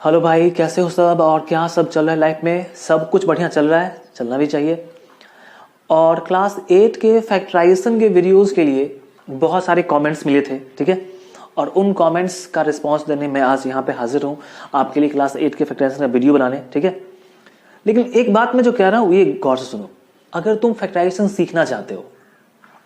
Hello भाई, कैसे हो सब और क्या सब चल रहा है लाइफ में? सब कुछ बढ़िया चल रहा है, चलना भी चाहिए। और क्लास 8 के फैक्टराइजेशन के वीडियोस के लिए बहुत सारे कमेंट्स मिले थे, ठीक है। और उन कमेंट्स का रिस्पांस देने मैं आज यहाँ पे हाजिर हूँ आपके लिए क्लास 8 के फैक्टराइजेशन का वीडियो बनाने, ठीक है। लेकिन एक बात मैं जो कह रहा हूँ ये गौर से सुनो। अगर तुम फैक्टराइजेशन सीखना चाहते हो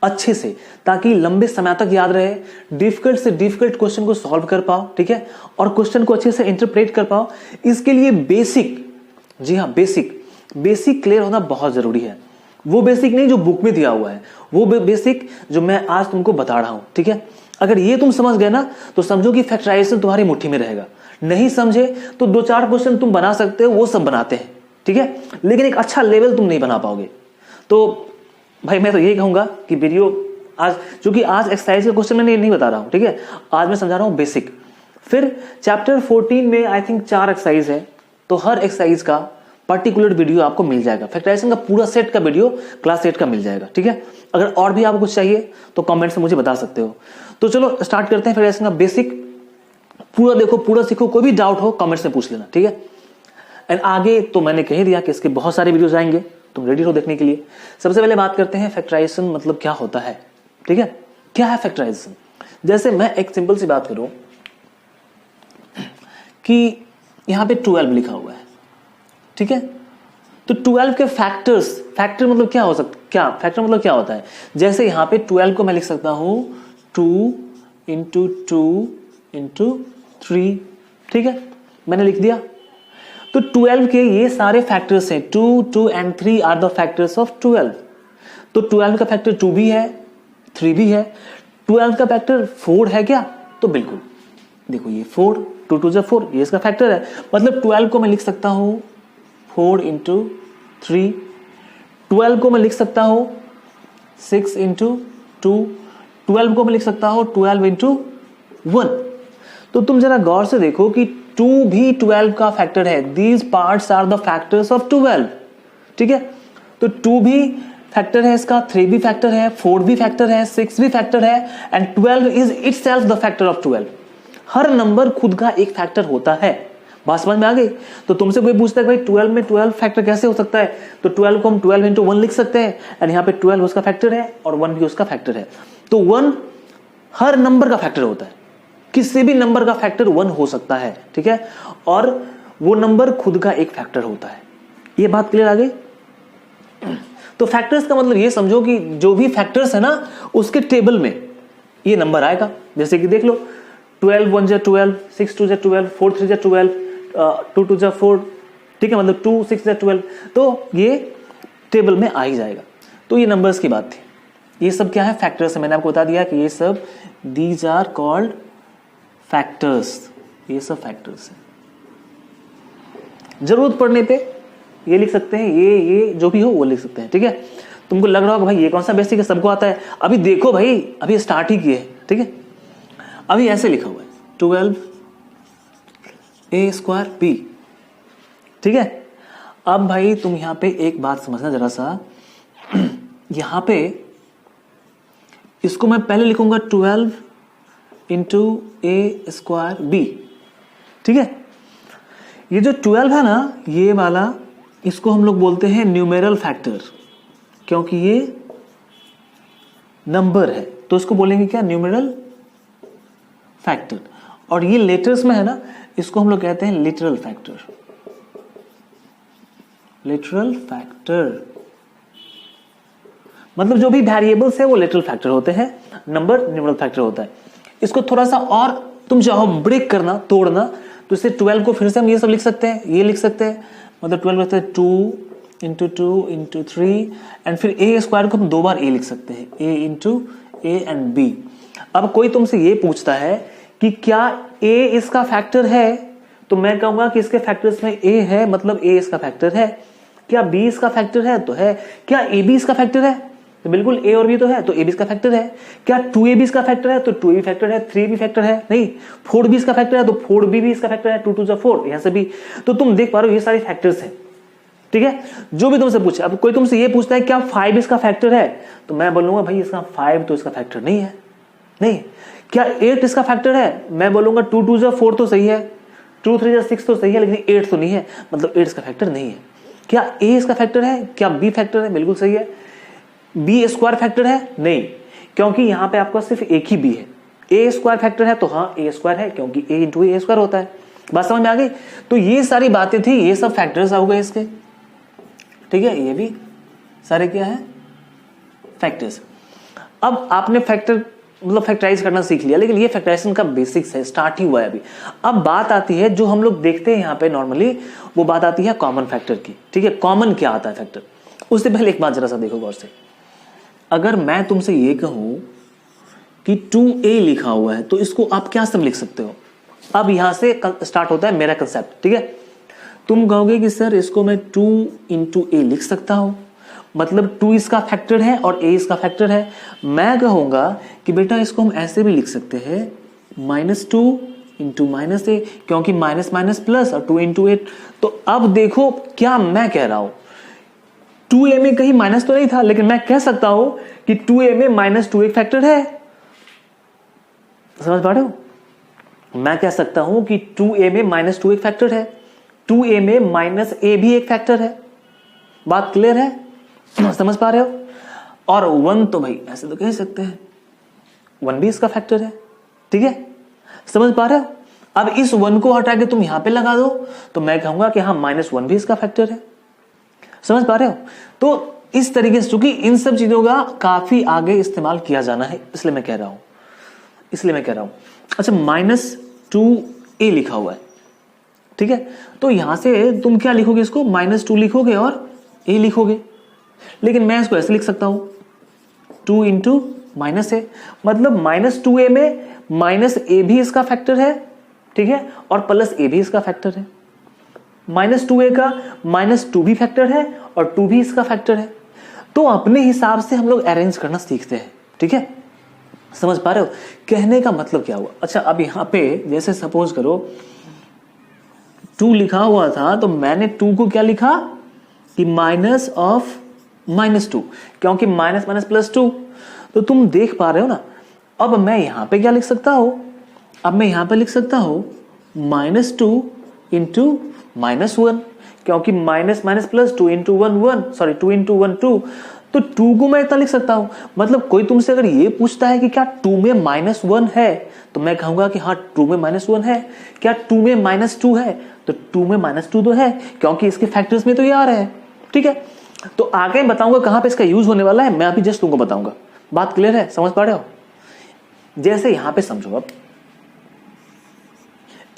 अच्छे से, ताकि लंबे समय तक याद रहे, डिफिकल्ट से डिफिकल्ट क्वेश्चन को सॉल्व कर पाओ, ठीक है, और क्वेश्चन को अच्छे से इंटरप्रेट कर पाओ, इसके लिए बेसिक, जी हाँ बेसिक क्लियर होना बहुत जरूरी है। वो बेसिक नहीं जो बुक में दिया हुआ है, वो बेसिक जो मैं आज तुमको बता रहा हूं, ठीक है। अगर ये तुम समझ गए ना तो समझो कि फैक्टराइजेशन तुम्हारी मुट्ठी में रहेगा। नहीं समझे तो 2-4 क्वेश्चन तुम बना सकते हो, वो सब बनाते हैं, ठीक है, लेकिन एक अच्छा लेवल तुम नहीं बना पाओगे। तो भाई मैं तो यही कहूंगा कि वीडियो आज, चूंकि आज एक्सरसाइज का क्वेश्चन मैं नहीं बता रहा हूं, ठीक है, आज मैं समझा रहा हूं बेसिक। फिर चैप्टर 14 में आई थिंक 4 एक्सरसाइज है, तो हर एक्सरसाइज का पर्टिकुलर वीडियो आपको मिल जाएगा। फैक्टराइजेशन का पूरा सेट का वीडियो क्लास 8 का मिल जाएगा, ठीक है। अगर और भी आपको कुछ चाहिए तो कमेंट्स में मुझे बता सकते हो। तो चलो स्टार्ट करते हैं फैक्टराइजेशन का बेसिक। पूरा देखो, पूरा सीखो, कोई भी डाउट हो कमेंट्स में पूछ लेना, ठीक है। एंड आगे तो मैंने कह ही दिया कि इसके बहुत सारे वीडियोस आएंगे, तुम रेडी हो देखने के लिए। सबसे पहले बात करते हैं फैक्टराइजेशन मतलब क्या होता है, ठीक है। क्या है फैक्टराइजेशन? जैसे मैं एक सिंपल सी बात करूं कि यहां पे 12 लिखा हुआ है, ठीक है। तो 12 के फैक्टर्स, फैक्टर मतलब क्या हो सकता, क्या फैक्टर मतलब क्या होता है? जैसे यहां पे 12 को मैं लिख सकता हूं 2 इंटू 2 इंटू 3, ठीक है, मैंने लिख दिया। तो 12 के ये सारे फैक्टर्स हैं, 2, 2 and 3 are the factors of 12। तो 12 का फैक्टर 2 भी है, 3 भी है। 12 का फैक्टर 4 है क्या? तो बिल्कुल, देखो ये 4, 2 2 4, ये इसका फैक्टर है। मतलब 12 को मैं लिख सकता हूं 4 इंटू 3। 12 को मैं लिख सकता हूं 6 इंटू 2। 12 को मैं लिख सकता हूं 12 इंटू 1। तो तुम जरा गौर से देखो कि 2 भी 12 का फैक्टर है। These parts are the factors of 12, ठीक है। तो 2 भी फैक्टर है इसका, 3 भी फैक्टर है, 4 भी फैक्टर है, 6 भी फैक्टर है, and 12 is itself the factor of 12। Her number खुद का एक फैक्टर होता है। बात समझ में आ गई? तो तुमसे कोई पूछता है भाई 12 में 12 फैक्टर कैसे हो सकता है, तो 12 को हम 12 इंटू 1 लिख सकते हैं, एंड यहाँ पे 12 उसका फैक्टर है और 1 भी उसका फैक्टर है। तो 1 हर नंबर का फैक्टर होता है, किसी भी नंबर का फैक्टर 1 हो सकता है, ठीक है, और वो नंबर खुद का एक फैक्टर होता है। ये बात क्लियर आ गई? तो फैक्टर्स का मतलब ये समझो कि जो भी फैक्टर्स है ना उसके टेबल में ये नंबर आएगा। जैसे कि देख लो 12 1 जा 12, 6 2 जा 12, 4 3 जा 12, 2 2 जा 4, ठीक है, मतलब 2 6 जा 12, तो ये टेबल में आ ही जाएगा। तो ये नंबर्स की बात थी। ये सब क्या है? फैक्टर्स है। मैंने आपको बता दिया कि ये सब दीज आर कॉल्ड फैक्टर्स, ये सब फैक्टर्स हैं। जरूरत पड़ने पे ये लिख सकते हैं, ये जो भी हो वो लिख सकते हैं, ठीक है। तुमको लग रहा होगा भाई ये कौन सा बेसिक है, सबको आता है। अभी देखो भाई, अभी स्टार्ट ही किए, ठीक है। अभी ऐसे लिखा हुआ है 12 a स्क्वायर b, ठीक है। अब भाई तुम यहां पे एक बात समझना जरा सा, यहां पे इसको मैं पहले लिखूंगा 12 इंटू ए स्क्वायर बी, ठीक है। ये जो 12 है ना, ये वाला, इसको हम लोग बोलते हैं न्यूमेरल फैक्टर, क्योंकि ये नंबर है तो इसको बोलेंगे क्या? Numeral factor. और ये लेटर्स में है ना, इसको हम लोग कहते हैं लिटरल फैक्टर। लिटरल फैक्टर मतलब जो भी वेरिएबल्स है वो लिटरल फैक्टर होते हैं, नंबर न्यूमेरल फैक्टर होता है। इसको थोड़ा सा और तुम चाहो ब्रेक करना, तोड़ना, तो इसे 12 को फिर से हम ये सब लिख सकते हैं, ये लिख सकते हैं, मतलब 12 लिखते हैं 2 इंटू 2 इंटू 3, एंड फिर ए स्क्वायर को हम 2 बार ए लिख सकते हैं, ए इंटू ए एंड बी। अब कोई तुमसे ये पूछता है कि क्या ए इसका फैक्टर है, तो मैं कहूंगा कि इसके फैक्टर्स में ए है, मतलब ए इसका फैक्टर है। क्या बी इसका फैक्टर है? तो है। क्या ए बी इसका फैक्टर है? तो बिल्कुल ए और बी तो है, तो ए बी इसका फैक्टर है। क्या 2ab इसका फैक्टर है? तो 2ab फैक्टर है। 3b फैक्टर है? नहीं। 4b इसका फैक्टर है, तो 4b भी इसका फैक्टर है। 2 2 जा 4, यहां से भी। तो तुम देख पा रहे हो ये सारे फैक्टर्स हैं, ठीक है। जो भी तुमसे पूछे, अब कोई तुमसे ये पूछता है क्या 5 इसका फैक्टर है, तो मैं बोलूंगा भाई इसका 5 तो इसका फैक्टर नहीं है। नहीं। क्या 8 इसका फैक्टर है? मैं बोलूंगा 2 2 जा 4 तो सही है, 2 3 6 तो सही है, लेकिन 8 तो नहीं है, मतलब 8 इसका फैक्टर नहीं है। क्या a इसका फैक्टर है? क्या b फैक्टर है? बिल्कुल सही है। b स्क्वायर फैक्टर है? नहीं, क्योंकि यहां पे आपका सिर्फ एक ही b है। a स्क्वायर फैक्टर है तो हाँ a स्क्वायर है, क्योंकि a इंटू a स्क्वायर होता है। बात समझ में आ गई? तो ये सारी बातें थी, ये सब फैक्टर्स हो गए इसके, ठीक है। ये भी सारे क्या है? फैक्टर्स। अब आपने फैक्टर मतलब फैक्टराइज करना सीख लिया, लेकिन ये फैक्टराइजेशन का बेसिक्स है, स्टार्ट ही हुआ है अभी। अब बात आती है जो हम लोग देखते हैं यहाँ पे नॉर्मली, वो बात आती है कॉमन फैक्टर की, ठीक है। कॉमन क्या आता है फैक्टर? उससे पहले एक बात जरा सा देखो गौर से। अगर मैं तुमसे ये कहूं कि 2a लिखा हुआ है तो इसको आप क्या सब लिख सकते हो? अब यहां से स्टार्ट होता है मेरा कंसेप्ट, ठीक है। तुम कहोगे कि सर इसको मैं 2 इंटू a लिख सकता हूं, मतलब 2 इसका फैक्टर है और a इसका फैक्टर है। मैं कहूंगा कि बेटा इसको हम ऐसे भी लिख सकते हैं -2 इंटू -a, क्योंकि माइनस माइनस प्लस और 2 इंटू 8। तो अब देखो क्या मैं कह रहा हूं, 2a में कहीं माइनस तो नहीं था, लेकिन मैं कह सकता हूं कि 2a में -2 एक फैक्टर है। समझ पा रहे हो? मैं कह सकता हूं कि 2a में -2 एक फैक्टर है, 2a में -a भी एक फैक्टर है। बात क्लियर है? समझ पा रहे हो? और 1 तो भाई ऐसे तो कह सकते हैं 1 भी इसका फैक्टर है, ठीक है। समझ पा रहे हो? अब इस 1 को हटा के तुम यहां पे लगा दो तो मैं कहूंगा कि हाँ -1 भी इसका फैक्टर है। समझ पा रहे हो? तो इस तरीके से, चूंकि इन सब चीजों का काफी आगे इस्तेमाल किया जाना है, इसलिए मैं कह रहा हूं, अच्छा -2a लिखा हुआ है, ठीक है। तो यहां से तुम क्या लिखोगे? इसको -2 लिखोगे और a लिखोगे, लेकिन मैं इसको ऐसे लिख सकता हूं 2 इंटू -a, मतलब -2a में -a भी इसका फैक्टर है, ठीक है, और +a भी इसका फैक्टर है। -2a का -2 भी फैक्टर है और 2 भी इसका फैक्टर है। तो अपने हिसाब से हम लोग अरेंज करना सीखते हैं, ठीक है। समझ पा रहे हो? कहने का मतलब क्या हुआ? अच्छा, अब यहां पे जैसे सपोज करो 2 लिखा हुआ था तो मैंने 2 को क्या लिखा कि माइनस ऑफ -2, क्योंकि माइनस माइनस +2। तो तुम देख पा रहे हो ना। अब मैं यहां पे क्या लिख सकता हूं? अब मैं यहां पे लिख सकता हूं -2 इंटू -1, क्योंकि minus minus +2 into 1 sorry 2 into 1 2। तो 2 को मैं इतना लिख सकता हूं। मतलब कोई तुमसे अगर ये पूछता है कि क्या 2 में -1 है, तो मैं कहूंगा कि हाँ 2 में -1 है। क्या 2 में -2 है? तो 2 में -2 तो है, क्योंकि इसके फैक्टर्स में तो ये आ रहे हैं, ठीक है। तो आगे बताऊंगा कहां पे इसका यूज होने वाला है, मैं अभी जस्ट तुमको बताऊंगा। बात क्लियर है? समझ पा रहे हो? जैसे यहां पे समझो, अब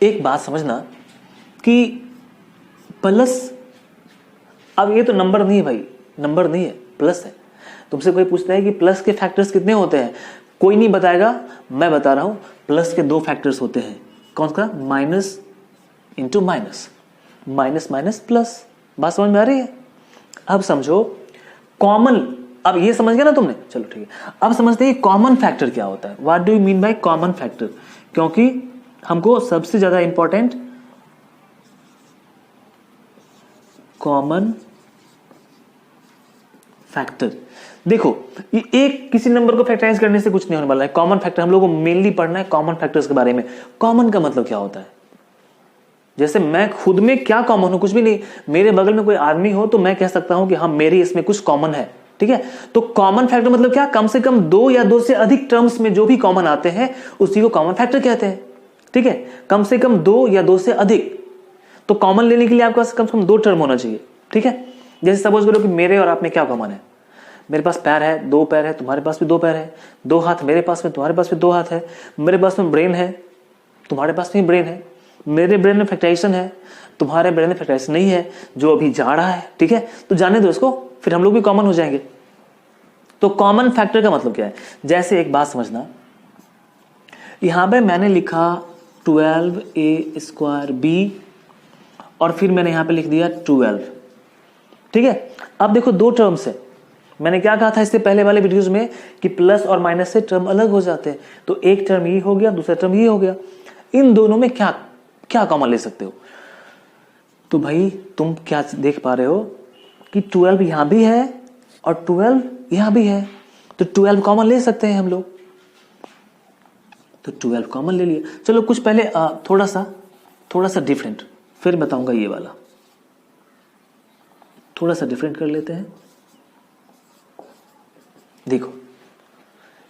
एक बात समझना कि प्लस, अब ये तो नंबर नहीं है भाई, नंबर नहीं है, प्लस है। तुमसे कोई पूछता है कि प्लस के फैक्टर्स कितने होते हैं, कोई नहीं बताएगा, मैं बता रहा हूं। प्लस के 2 फैक्टर्स होते हैं। कौन सा? Minus into minus, minus minus plus. बात समझ में आ रही है? अब समझो कॉमन, अब ये समझ गया ना तुमने? चलो ठीक है। अब समझते हैं कॉमन फैक्टर क्या होता है। What do you mean by common factor? क्योंकि हमको सबसे ज्यादा इंपॉर्टेंट कॉमन फैक्टर, देखो ये एक किसी नंबर को फैक्टराइज करने से कुछ नहीं होने वाला है। कॉमन फैक्टर हम लोगों को मेनली पढ़ना है, कॉमन फैक्टर्स के बारे में। कॉमन का मतलब क्या होता है? जैसे मैं खुद में क्या कॉमन हूं? कुछ भी नहीं। मेरे बगल में कोई आदमी हो तो मैं कह सकता हूं कि हाँ मेरे इसमें कुछ कॉमन है, ठीक है। तो कॉमन फैक्टर मतलब क्या? कम से कम 2 या 2 से अधिक टर्म्स में जो भी कॉमन आते हैं उसी को कॉमन फैक्टर कहते हैं, ठीक है। कम से कम 2 या 2 से अधिक। तो कॉमन लेने के लिए आपके पास कम से कम 2 टर्म होना चाहिए, ठीक है। जैसे सपोज करो कि मेरे और आप में क्या कॉमन है? मेरे पास पैर है, 2 पैर है, तुम्हारे पास भी 2 पैर है। 2 हाथ मेरे पास में, तुम्हारे पास भी 2 हाथ है। मेरे पास में ब्रेन है, तुम्हारे पास में ब्रेन है। मेरे ब्रेन में फैक्टराइजेशन है, तुम्हारे ब्रेन में फैक्टराइजेशन नहीं है, जो अभी जा रहा है, ठीक है। तो जाने दो इसको, फिर हम लोग भी कॉमन हो जाएंगे। तो कॉमन फैक्टर का मतलब क्या है? जैसे एक बात समझना, यहां पे मैंने लिखा 12a² और फिर मैंने यहां पे लिख दिया 12, ठीक है। अब देखो 2 टर्म्स है। मैंने क्या कहा था इससे पहले वाले वीडियोस में कि प्लस और माइनस से टर्म अलग हो जाते हैं। तो एक टर्म ये हो गया, दूसरा टर्म ये हो गया। इन दोनों में क्या क्या कॉमन ले सकते हो? तो भाई तुम क्या देख पा रहे हो कि 12 यहां भी है और 12 यहां भी है। तो 12 कॉमन ले सकते हैं हम लोग। तो 12 कॉमन ले लिया। चलो कुछ पहले थोड़ा सा डिफरेंट, फिर बताऊंगा ये वाला, थोड़ा सा डिफरेंट कर लेते हैं। देखो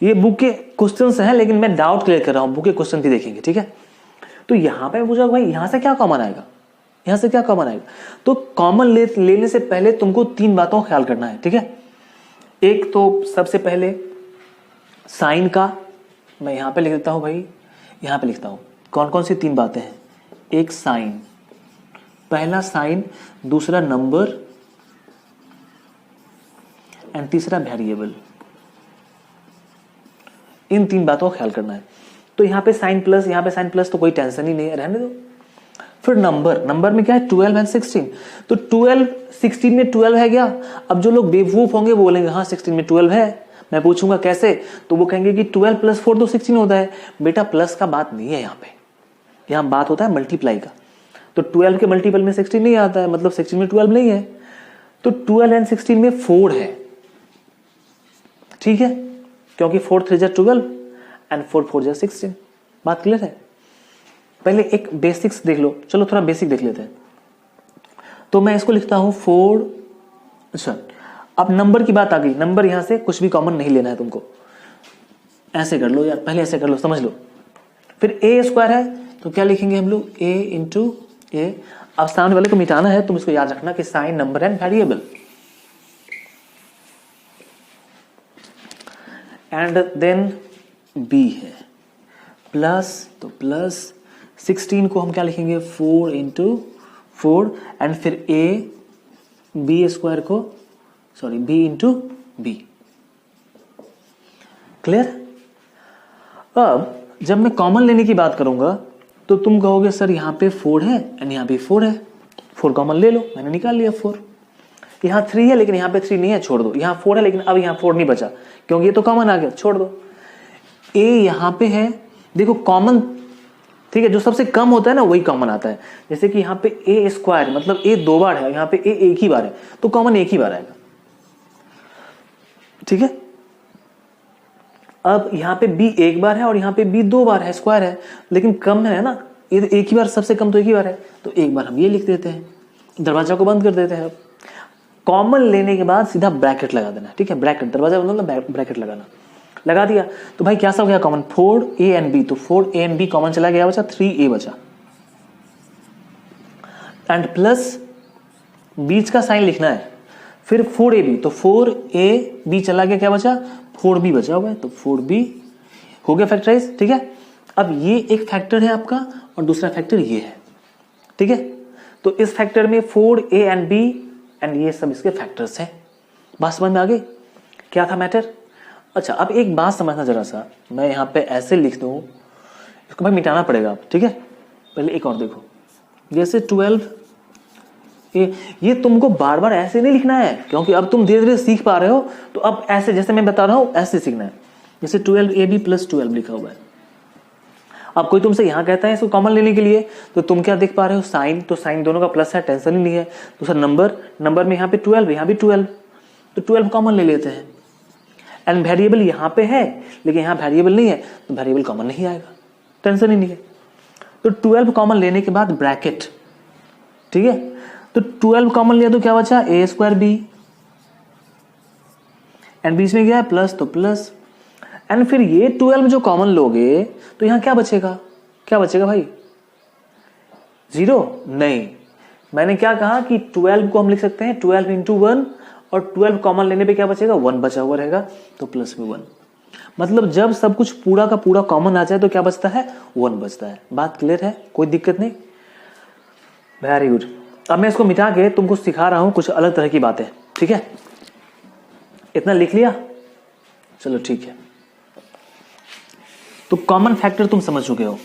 ये बुक के क्वेश्चंस हैं, लेकिन मैं डाउट क्लियर कर रहा हूं, बुक के क्वेश्चन भी देखेंगे, ठीक है। तो यहां पे पूछा भाई यहां से क्या कॉमन आएगा, यहां से क्या कॉमन आएगा। तो कॉमन लेने से पहले तुमको 3 बातों का ख्याल करना है, ठीक है। एक तो सबसे पहले साइन का, मैं यहां पे लिख देता हूं भाई, यहां पे लिखता हूं कौन कौन सी 3 बातें हैं। एक साइन, पहला साइन, दूसरा नंबर एंड तीसरा वेरिएबल। इन 3 बातों का ख्याल करना है। तो यहां पे साइन प्लस, यहां पे साइन प्लस, तो कोई टेंशन ही नहीं है, रहने दो। फिर नंबर, नंबर में क्या है 12 एंड 16, तो 12 16 में 12 है क्या। अब जो लोग बेवकूफ होंगे वो बोलेंगे हाँ 16 में 12 है। मैं पूछूंगा कैसे, तो वो कहेंगे कि 12 + 4 तो 16 होता है। बेटा प्लस का बात नहीं है यहाँ पे, यहाँ बात होता है मल्टीप्लाई का। तो 12 के मल्टीपल में 16 नहीं आता है, मतलब 16 में 12 नहीं है। तो 12 एंड 16 में 4 है, ठीक है, क्योंकि 4 3 जा 12 एंड 4 4 जा 16। बात क्लियर है। पहले एक बेसिक्स देख लो, चलो थोड़ा बेसिक देख लेते हैं। तो मैं इसको लिखता हूं 4, अच्छा अब नंबर की बात आ गई। नंबर यहां से कुछ भी कॉमन नहीं लेना है तुमको, ऐसे कर लो यार, पहले ऐसे कर लो, समझ लो। फिर ए स्क्वायर है तो क्या लिखेंगे हम लोग, ए इंटू ए। अब सामने वाले को मिटाना है, तुम इसको याद रखना कि sign, number and variable. And then B है प्लस, तो प्लस 16 को हम क्या लिखेंगे 4 इंटू 4 एंड फिर ए बी स्क्वायर को, sorry B into B. Clear. अब जब मैं कॉमन लेने की बात करूंगा तो तुम कहोगे सर यहां पे 4 है एंड यहां पे 4 है, 4 कॉमन ले लो। मैंने निकाल लिया 4। यहां 3 है लेकिन यहां पे 3 नहीं है, छोड़ दो। यहां 4 है लेकिन अब यहां 4 नहीं बचा क्योंकि ये तो कॉमन आ गया, छोड़ दो। ए यहां पे है, देखो कॉमन, ठीक है, जो सबसे कम होता है ना वही कॉमन आता है। जैसे कि यहाँ पे ए स्क्वायर मतलब ए 2 बार है, यहाँ पे ए एक ही बार है, तो कॉमन एक ही बार आएगा, ठीक है। अब यहाँ पे बी एक बार है और यहाँ पे बी 2 बार है, स्क्वायर है, लेकिन कम है ना, ये एक ही बार, सबसे कम तो एक ही बार है, तो एक बार हम ये लिख देते हैं, दरवाजा को बंद कर देते हैं। अब कॉमन लेने के बाद सीधा ब्रैकेट लगा देना, ठीक है, ब्रैकेट, दरवाजा बंद, ब्रैकेट लगाना, लगा दिया। तो भाई क्या सब गया कॉमन, 4 ए एंड बी, तो 4 ए एंड बी कॉमन चला गया, बचा 3 ए बचा, एंड प्लस बीच का साइन लिखना है, फिर 4 ए बी, तो 4 ए बी चला गया, क्या बचा 4 बी बचा हुआ है, तो 4 बी हो गया फैक्टराइज, ठीक है। अब ये एक फैक्टर है आपका और दूसरा फैक्टर ये है, ठीक है। तो इस फैक्टर में 4 ए एंड बी एंड ये सब इसके फैक्टर्स हैं। बात समझ में आ गई, क्या था मैटर। अच्छा अब एक बात समझना जरा सा, मैं यहाँ पे ऐसे लिख दूं, इसको भाई मिटाना पड़ेगा आप, ठीक है। पहले एक और देखो, जैसे 12 ये तुमको बार बार ऐसे नहीं लिखना है क्योंकि अब तुम धीरे धीरे सीख पा रहे हो, तो अब ऐसे जैसे मैं बता रहा हूं ऐसे सीखना है। जैसे 12 ए बी प्लस 12 लिखा हुआ है। अब कोई तुमसे यहां कहता है इसको कॉमन लेने के लिए, तो तुम क्या देख पा रहे हो, साइन, तो साइन दोनों का प्लस है, टेंशन ही नहीं है। दूसरा नंबर, नंबर में यहाँ पे 12, यहाँ भी 12, तो 12 कॉमन ले लेते हैं। एंड वेरिएबल यहाँ पे है लेकिन यहाँ वेरिएबल नहीं है, तो वेरिएबल कॉमन नहीं आएगा, टेंशन ही नहीं है। तो 12 कॉमन लेने के बाद ब्रैकेट, ठीक है। तो 12 कॉमन लिया तो क्या बचा, ए स्क्वायर बी, एंड बीच में क्या है प्लस, तो प्लस, एंड फिर ये 12 जो कॉमन लोगे तो यहां क्या बचेगा, क्या बचेगा भाई, 0 नहीं। मैंने क्या कहा कि 12 को हम लिख सकते हैं 12 इंटू 1, और 12 कॉमन लेने पे क्या बचेगा, 1 बचा हुआ रहेगा, तो प्लस में 1। मतलब जब सब कुछ पूरा का पूरा कॉमन आ जाए तो क्या बचता है, 1 बचता है। बात क्लियर है, कोई दिक्कत नहीं, वेरी गुड। अब मैं इसको मिटा के तुमको सिखा रहा हूं कुछ अलग तरह की बातें, ठीक है। इतना लिख लिया, चलो ठीक है। तो कॉमन फैक्टर तुम समझ चुके हो।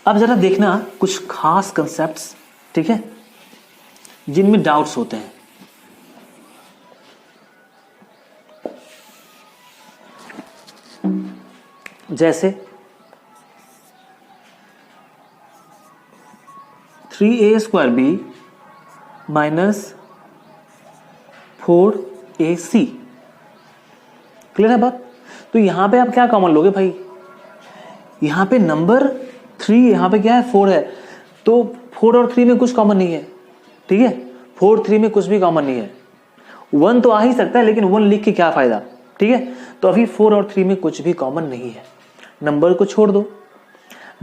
अब जरा देखना कुछ खास कंसेप्ट्स, ठीक है, जिनमें डाउट्स होते हैं। जैसे 3a square B minus 4ac, clear है बात। तो यहां पे आप क्या कॉमन लोगे भाई, यहां पे नंबर 3 यहाँ पे क्या है 4 है, तो 4 और 3 में कुछ कॉमन नहीं है, ठीक है, 4 3 में कुछ भी कॉमन नहीं है। 1 तो आ ही सकता है, लेकिन 1 लिख के क्या फायदा, ठीक है। तो अभी 4 और 3 में कुछ भी कॉमन नहीं है, नंबर को छोड़ दो।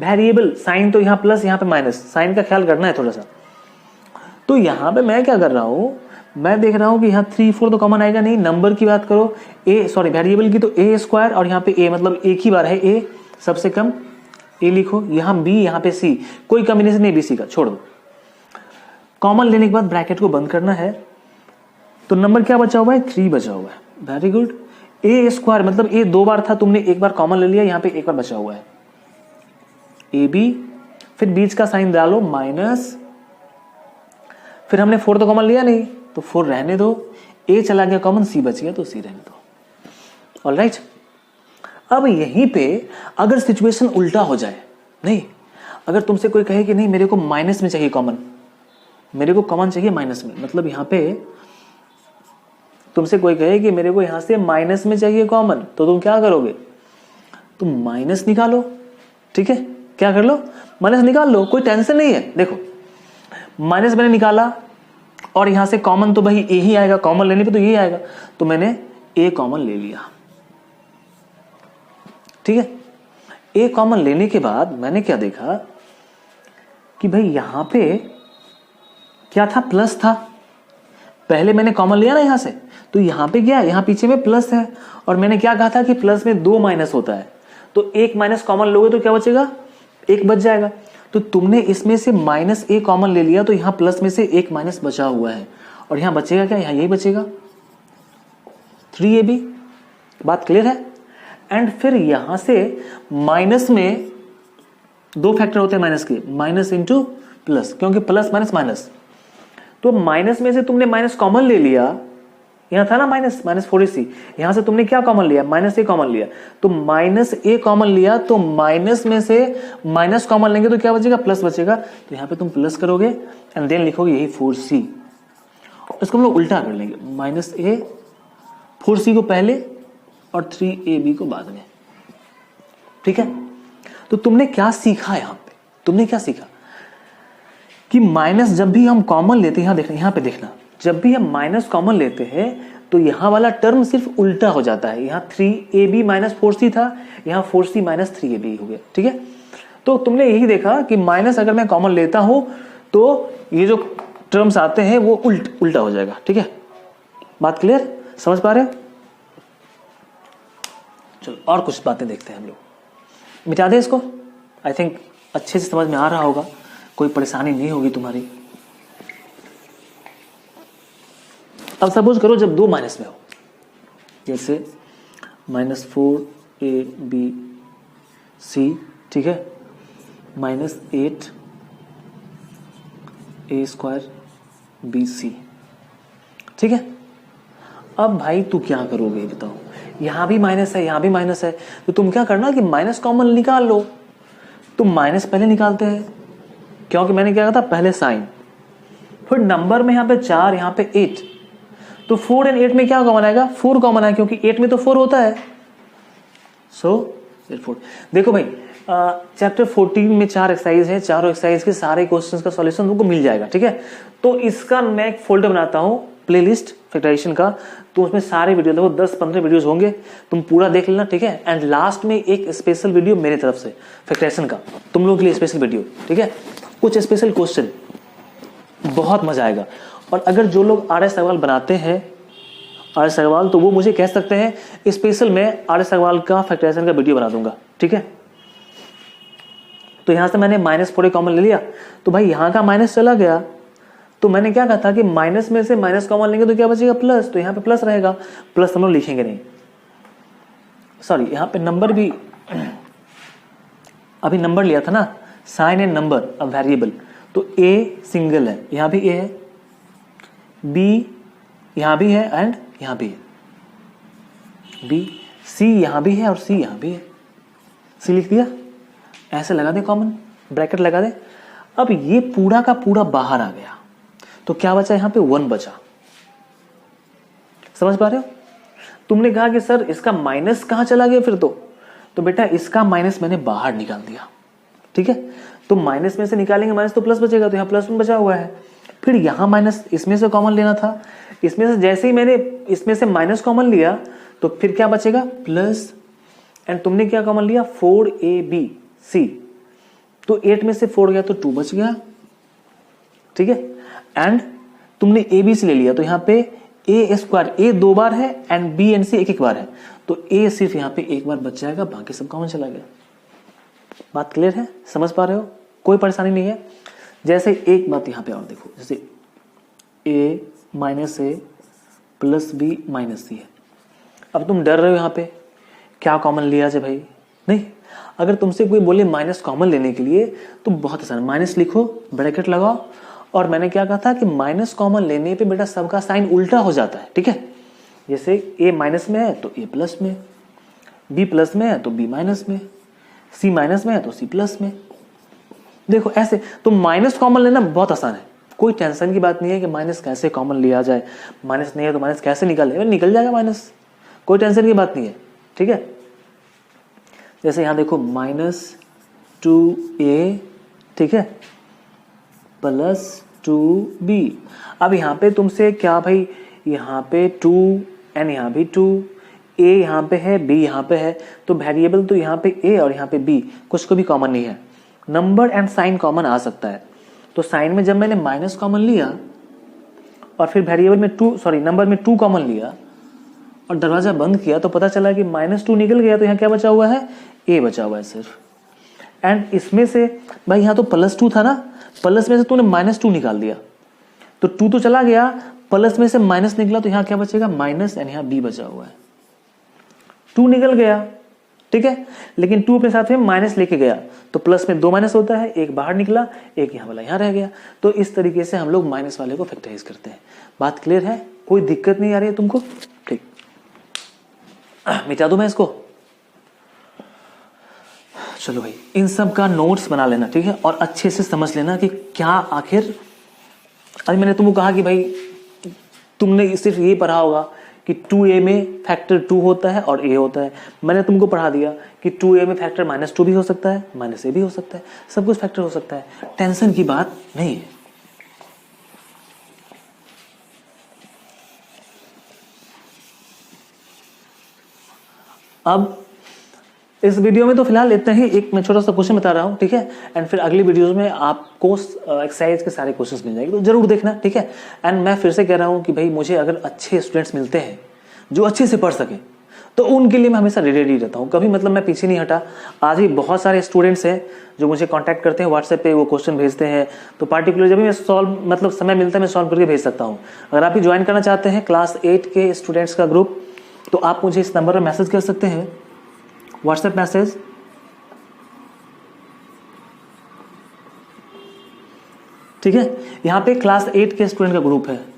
वेरिएबल साइन तो यहाँ प्लस यहाँ पे माइनस, साइन का ख्याल करना है थोड़ा सा। तो यहाँ पे मैं क्या कर रहा हूँ, मैं देख रहा हूँ कि यहाँ 3 4 तो कॉमन आएगा नहीं। नंबर की बात करो वेरिएबल की, तो a स्क्वायर और यहाँ पे a, मतलब एक ही बार है a, सबसे कम a लिखो, यहाँ b यहाँ पे c, कोई कॉम्बिनेशन नहीं bc का, छोड़ दो। कॉमन लेने के बाद ब्रैकेट को बंद करना है, तो नंबर क्या बचा हुआ है 3 बचा हुआ है। Very good. a स्क्वायर मतलब a 2 बार था, तुमने एक बार कॉमन ले लिया, यहाँ पे एक बार बचा हुआ है ए बी, फिर बीच का साइन डालो माइनस, फिर हमने 4 तो कॉमन लिया नहीं, तो 4 रहने दो, a चला गया कॉमन, c बच गया तो c रहने दो। ऑलराइट। अब यहीं पे अगर सिचुएशन उल्टा हो जाए, नहीं, अगर तुमसे कोई कहे कि नहीं मेरे को माइनस में चाहिए कॉमन, मेरे को कॉमन चाहिए माइनस में, मतलब यहां पे तुमसे कोई कहे कि मेरे को यहां से माइनस में चाहिए कॉमन, तो तुम क्या करोगे, तुम माइनस निकालो, ठीक है, क्या कर लो, माइनस निकाल लो, कोई टेंशन नहीं है। देखो माइनस मैंने निकाला और यहां से कॉमन तो भाई ए ही आएगा, कॉमन लेने पे तो यही आएगा, तो मैंने ए कॉमन ले लिया, ठीक है। ए कॉमन लेने के बाद मैंने क्या देखा कि भाई यहां पे क्या था, प्लस था, पहले मैंने कॉमन लिया ना यहां से, तो यहां पे क्या है, यहां पीछे में प्लस है, और मैंने क्या कहा था कि प्लस में 2 माइनस होता है, तो एक माइनस कॉमन लोगे तो क्या बचेगा, एक बच जाएगा। तो तुमने इसमें से माइनस ए कॉमन ले लिया, तो यहां प्लस में से एक माइनस बचा हुआ है, और यहां बचेगा क्या, यहां यही बचेगा 3ab। बात क्लियर है। एंड फिर यहां से माइनस में 2 फैक्टर होते हैं माइनस के, माइनस इंटू प्लस, क्योंकि प्लस माइनस माइनस, तो माइनस में से तुमने माइनस कॉमन ले लिया, यहां था ना माइनस, माइनस 4ac, यहां से तुमने क्या कॉमन लिया, माइनस ए कॉमन लिया, तो माइनस ए कॉमन लिया, तो माइनस में से माइनस कॉमन लेंगे तो क्या बचेगा, प्लस बचेगा, तो यहां पे तुम प्लस करोगे एंड देन लिखोगे यही 4c। इसको हम लोग उल्टा कर लेंगे, माइनस ए 4c को पहले और 3ab को बाद में, ठीक है। तो तुमने क्या सीखा यहां पे, तुमने क्या सीखा कि माइनस जब भी हम कॉमन लेते हैं, यहां देखना, यहां पे देखना, जब भी हम माइनस कॉमन लेते हैं तो यहां वाला टर्म सिर्फ उल्टा हो जाता है, यहां 3ab माइनस 4c था, यहां 4c माइनस 3ab हो गया, ठीक है। तो तुमने यही देखा कि माइनस अगर मैं कॉमन लेता हूं तो ये जो टर्म्स आते हैं वो उल्टा हो जाएगा, ठीक है। बात क्लियर, समझ पा रहे हो। चलो और कुछ बातें देखते हैं हम लोग, मिटा दे इसको, आई थिंक अच्छे से समझ में आ रहा होगा, कोई परेशानी नहीं होगी तुम्हारी। अब सपोज करो जब 2 माइनस में हो, जैसे -4ab ठीक है, -8a²bc, ठीक है। अब भाई तू क्या करोगे बताओ, यहां भी माइनस है, यहां भी माइनस है, तो तुम क्या करना कि माइनस कॉमन निकाल लो। तुम माइनस पहले निकालते हैं, क्योंकि मैंने क्या कहा था पहले साइन, फिर नंबर में यहां पे 4, यहां पे 8, तो 4 और 8 में क्या कॉमन आएगा, 4 कॉमन है, क्योंकि 8 में तो 4 होता है, सो 4। देखो भाई चैप्टर 14 में 4 एक्सरसाइज है, चारों एक्सरसाइज के सारे क्वेश्चंस का सॉल्यूशन तुमको मिल जाएगा, ठीक है। तो इसका मैं एक फोल्डर बनाता हूं प्लेलिस्ट फैक्टराइजेशन का, तो उसमें सारे वीडियो देखो 10-15 वीडियोस होंगे, तुम पूरा देख लेना, ठीक है। एंड लास्ट में एक स्पेशल वीडियो मेरे तरफ से फैक्टराइजेशन का, तुम लोगों के लिए स्पेशल वीडियो, ठीक है, कुछ स्पेशल क्वेश्चन, बहुत मजा आएगा। और अगर जो लोग RS अग्रवाल बनाते हैं, RS अग्रवाल, तो वो मुझे कह सकते हैं स्पेशल मैं RS अग्रवाल का फैक्टराइजेशन का वीडियो बना दूंगा, ठीक है। तो यहां से मैंने -4 कॉमन ले लिया, तो भाई यहां का माइनस चला गया, तो मैंने क्या कहा था कि माइनस में से माइनस कॉमन लेंगे तो क्या बचेगा, प्लस, तो यहां पे प्लस रहेगा, प्लस हम लोग लिखेंगे नहीं, सॉरी यहां पे नंबर भी, अभी नंबर लिया था ना, साइन एंड नंबर अब वेरिएबल, तो a सिंगल है, यहां भी a है, b यहां भी है एंड यहां भी है, b, c यहां भी है और c यहां भी है, c लिख दिया, ऐसे लगा दे कॉमन, ब्रैकेट लगा दे। अब ये पूरा का पूरा बाहर आ गया, तो क्या बचा, यहां पे 1 बचा, समझ पा रहे हो। तुमने कहा कि सर इसका माइनस कहां चला गया फिर, तो बेटा इसका माइनस मैंने बाहर निकाल दिया, ठीक है, तो माइनस में से निकालेंगे माइनस तो प्लस बचेगा, तो यहाँ +1 बचा हुआ है। फिर यहाँ माइनस इसमें से कॉमन लेना था, इसमें से जैसे ही मैंने इसमें से माइनस कॉमन लिया तो फिर क्या बचेगा प्लस, एंड तुमने क्या कॉमन लिया 4abc, तो 8 में से 4 गया तो 2 बच गया, ठीक है। एंड तुमने abc ले लिया तो यहाँ पे a² a 2 बार है एंड b एंड c एक बार है, तो a सिर्फ यहाँ पे एक बार बच जाएगा, बाकी सब कॉमन चला गया। बात क्लियर है, समझ पा रहे हो, कोई परेशानी नहीं है। जैसे एक बात यहाँ पे और देखो, जैसे a - a + b - c है। अब तुम डर रहे हो यहाँ पे क्या कॉमन लिया जाए भाई, नहीं, अगर तुमसे कोई बोले माइनस कॉमन लेने के लिए तो बहुत आसान, माइनस लिखो, ब्रैकेट लगाओ, और मैंने क्या कहा था कि माइनस कॉमन लेने पे बेटा सबका साइन उल्टा हो जाता है, ठीक है। जैसे a माइनस में है तो a प्लस में, b प्लस में है तो b माइनस में, c माइनस में है तो c प्लस में। देखो ऐसे तो माइनस कॉमन लेना बहुत आसान है, कोई टेंशन की बात नहीं है कि माइनस कैसे कॉमन लिया जाए, माइनस नहीं है तो माइनस कैसे निकाले, निकल जाएगा माइनस, कोई टेंशन की बात नहीं है, ठीक है। जैसे यहां देखो -2a, ठीक है, +2b। अब यहाँ पे तुमसे क्या भाई, यहाँ पे 2 एंड यहाँ भी 2, a यहाँ पे है, b यहाँ पे है, तो वेरिएबल तो यहाँ पे a और यहाँ पे b, कुछ को भी कॉमन नहीं है। नंबर एंड साइन कॉमन आ सकता है, तो साइन में जब मैंने माइनस कॉमन लिया और फिर वेरिएबल में नंबर में 2 कॉमन लिया और दरवाजा बंद किया तो पता चला कि -2 निकल गया, तो यहाँ क्या बचा हुआ है, a बचा हुआ है सिर्फ। एंड इसमें से भाई यहाँ तो +2 था ना, प्लस में से तूने -2 निकाल दिया तो 2 तो चला गया, प्लस में से माइनस निकला तो यहाँ क्या बचेगा माइनस, एंड यहाँ b बचा हुआ है, 2 निकल गया, ठीक है। लेकिन 2 अपने साथ में माइनस लेके गया तो प्लस में 2 माइनस होता है, एक बाहर निकला, एक यहाँ वाला यहाँ रह गया। तो इस तरीके से हम लोग माइनस वाले को फैक्टराइज करते हैं। बात क्लियर है, कोई दिक्कत नहीं आ रही है तुमको, ठीक। मिटा दूं मैं इसको, चलो भाई इन सब का नोट्स बना लेना, ठीक है, और अच्छे से समझ लेना कि क्या आखिर, अभी मैंने तुमको कहा कि भाई तुमने सिर्फ ये पढ़ा होगा कि 2a में फैक्टर 2 होता है और a होता है, मैंने तुमको पढ़ा दिया कि 2a में फैक्टर -2 भी हो सकता है, -a भी हो सकता है, सब कुछ फैक्टर हो सकता है, टेंशन की बात नहीं है। अब इस वीडियो में तो फिलहाल इतना ही, एक मैं छोटा सा क्वेश्चन बता रहा हूँ, ठीक है, एंड फिर अगली वीडियोस में आपको एक्सरसाइज के सारे क्वेश्चंस मिल जाएंगे, तो जरूर देखना, ठीक है। एंड मैं फिर से कह रहा हूँ कि भाई मुझे अगर अच्छे स्टूडेंट्स मिलते हैं जो अच्छे से पढ़ सके तो उनके लिए मैं हमेशा रेडी रहता हूँ, कभी मतलब मैं पीछे नहीं हटा। आज भी बहुत सारे स्टूडेंट्स हैं जो मुझे कॉन्टैक्ट करते हैं व्हाट्सएप पे, वो क्वेश्चन भेजते हैं, तो पार्टिकुलर जब भी मैं सॉल्व मतलब समय मिलता है मैं सॉल्व करके भेज सकता हूँ। अगर आप भी ज्वाइन करना चाहते हैं क्लास 8 के स्टूडेंट्स का ग्रुप, तो आप मुझे इस नंबर पर मैसेज कर सकते हैं, व्हाट्सएप मैसेज, ठीक है। यहां पे क्लास 8 के स्टूडेंट का ग्रुप है,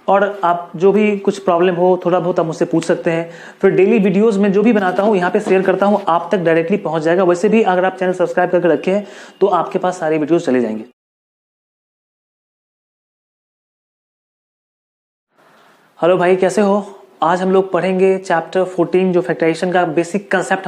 और आप जो भी कुछ प्रॉब्लम हो थोड़ा बहुत आप मुझसे पूछ सकते हैं। फिर डेली वीडियोस में जो भी बनाता हूं यहाँ पे शेयर करता हूं, आप तक डायरेक्टली पहुंच जाएगा। वैसे भी अगर आप चैनल सब्सक्राइब करके रखे हैं तो आपके पास सारे वीडियोस चले जाएंगे। हेलो भाई, कैसे हो? आज हम लोग पढ़ेंगे चैप्टर 14 जो फैक्टराइजेशन का बेसिक कंसेप्ट